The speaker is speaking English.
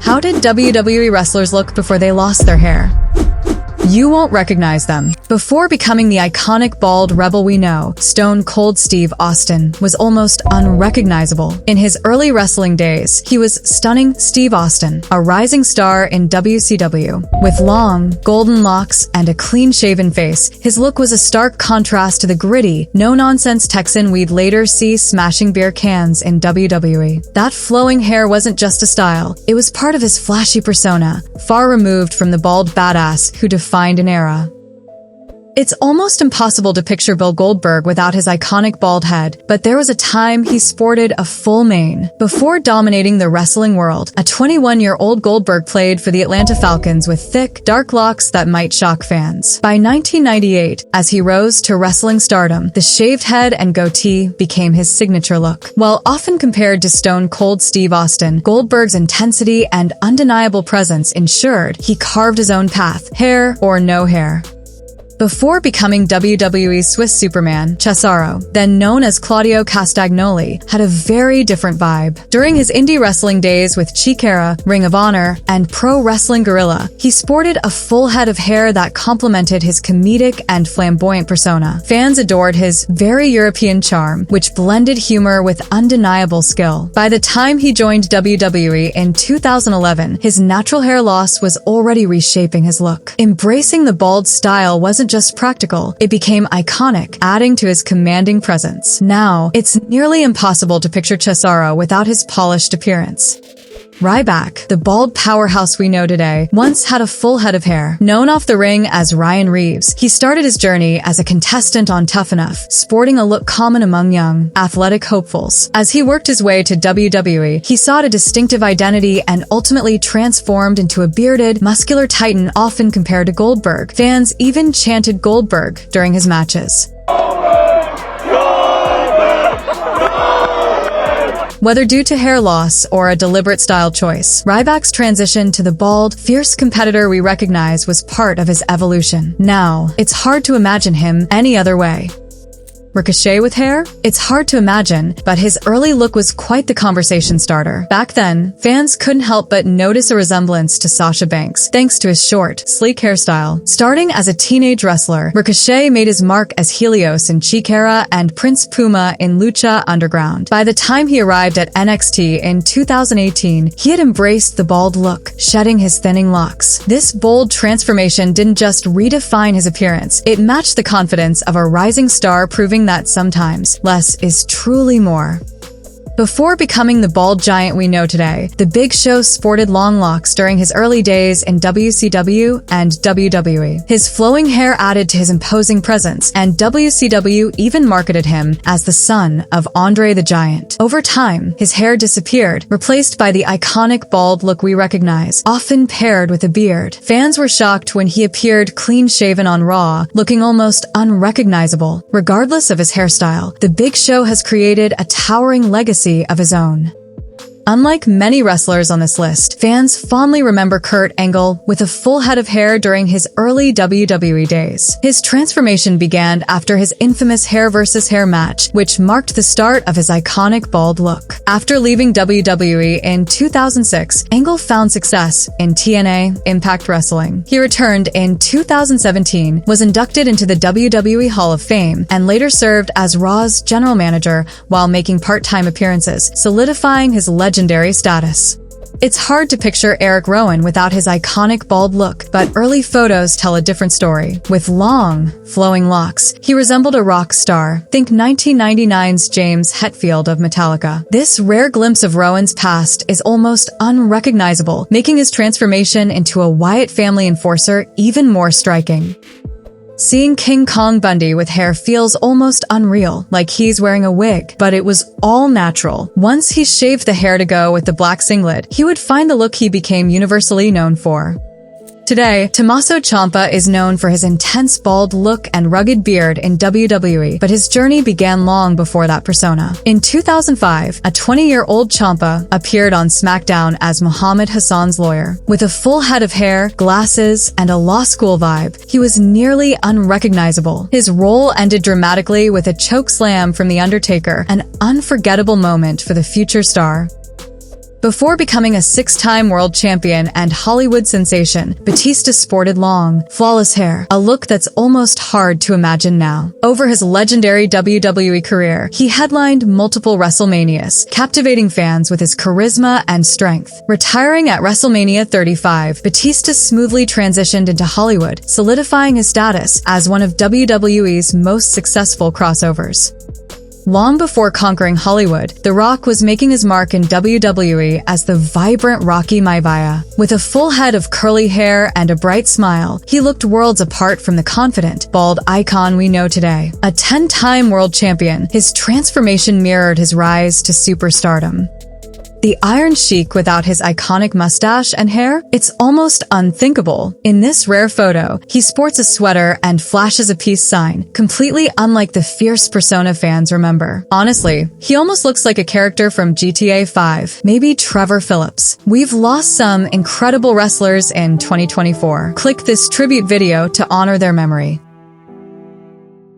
How did WWE wrestlers look before they lost their hair? You won't recognize them. Before becoming the iconic bald rebel we know, Stone Cold Steve Austin was almost unrecognizable. In his early wrestling days, he was stunning Steve Austin, a rising star in WCW. With long, golden locks and a clean-shaven face, his look was a stark contrast to the gritty, no-nonsense Texan we'd later see smashing beer cans in WWE. That flowing hair wasn't just a style, it was part of his flashy persona, far removed from the bald badass who defined an era. It's almost impossible to picture Bill Goldberg without his iconic bald head, but there was a time he sported a full mane. Before dominating the wrestling world, a 21-year-old Goldberg played for the Atlanta Falcons with thick, dark locks that might shock fans. By 1998, as he rose to wrestling stardom, the shaved head and goatee became his signature look. While often compared to Stone Cold Steve Austin, Goldberg's intensity and undeniable presence ensured he carved his own path, hair or no hair. Before becoming WWE's Swiss Superman, Cesaro, then known as Claudio Castagnoli, had a very different vibe. During his indie wrestling days with Chikara, Ring of Honor, and Pro Wrestling Guerrilla, he sported a full head of hair that complemented his comedic and flamboyant persona. Fans adored his very European charm, which blended humor with undeniable skill. By the time he joined WWE in 2011, his natural hair loss was already reshaping his look. Embracing the bald style wasn't just practical, it became iconic, adding to his commanding presence. Now, it's nearly impossible to picture Cesaro without his polished appearance. Ryback, the bald powerhouse we know today, once had a full head of hair. Known off the ring as Ryan Reeves, he started his journey as a contestant on Tough Enough, sporting a look common among young, athletic hopefuls. As he worked his way to WWE, he sought a distinctive identity and ultimately transformed into a bearded, muscular titan often compared to Goldberg. Fans even chanted Goldberg during his matches. Whether due to hair loss or a deliberate style choice, Ryback's transition to the bald, fierce competitor we recognize was part of his evolution. Now, it's hard to imagine him any other way. Ricochet with hair? It's hard to imagine, but his early look was quite the conversation starter. Back then, fans couldn't help but notice a resemblance to Sasha Banks, thanks to his short, sleek hairstyle. Starting as a teenage wrestler, Ricochet made his mark as Helios in Chikara and Prince Puma in Lucha Underground. By the time he arrived at NXT in 2018, he had embraced the bald look, shedding his thinning locks. This bold transformation didn't just redefine his appearance, it matched the confidence of a rising star, proving that sometimes less is truly more. Before becoming the bald giant we know today, the Big Show sported long locks during his early days in WCW and WWE. His flowing hair added to his imposing presence, and WCW even marketed him as the son of Andre the Giant. Over time, his hair disappeared, replaced by the iconic bald look we recognize, often paired with a beard. Fans were shocked when he appeared clean-shaven on Raw, looking almost unrecognizable. Regardless of his hairstyle, the Big Show has created a towering legacy of his own. Unlike many wrestlers on this list, fans fondly remember Kurt Angle with a full head of hair during his early WWE days. His transformation began after his infamous hair versus hair match, which marked the start of his iconic bald look. After leaving WWE in 2006, Angle found success in TNA, Impact Wrestling. He returned in 2017, was inducted into the WWE Hall of Fame, and later served as Raw's general manager while making part-time appearances, solidifying his legendary status. It's hard to picture Eric Rowan without his iconic bald look, but early photos tell a different story. With long, flowing locks, he resembled a rock star. Think 1999's James Hetfield of Metallica. This rare glimpse of Rowan's past is almost unrecognizable, making his transformation into a Wyatt family enforcer even more striking. Seeing King Kong Bundy with hair feels almost unreal, like he's wearing a wig, but it was all natural. Once he shaved the hair to go with the black singlet, he would find the look he became universally known for. Today, Tomaso Ciampa is known for his intense bald look and rugged beard in WWE, but his journey began long before that persona. In 2005, a 20-year-old Ciampa appeared on SmackDown as Muhammad Hassan's lawyer. With a full head of hair, glasses, and a law school vibe, he was nearly unrecognizable. His role ended dramatically with a choke slam from The Undertaker, an unforgettable moment for the future star. Before becoming a 6-time world champion and Hollywood sensation, Batista sported long, flawless hair, a look that's almost hard to imagine now. Over his legendary WWE career, he headlined multiple WrestleManias, captivating fans with his charisma and strength. Retiring at WrestleMania 35, Batista smoothly transitioned into Hollywood, solidifying his status as one of WWE's most successful crossovers. Long before conquering Hollywood, The Rock was making his mark in WWE as the vibrant Rocky Maivia. With a full head of curly hair and a bright smile, he looked worlds apart from the confident, bald icon we know today. A 10-time world champion, his transformation mirrored his rise to superstardom. The Iron Sheik without his iconic mustache and hair? It's almost unthinkable. In this rare photo, he sports a sweater and flashes a peace sign, completely unlike the fierce persona fans remember. Honestly, he almost looks like a character from GTA 5, maybe Trevor Phillips. We've lost some incredible wrestlers in 2024. Click this tribute video to honor their memory.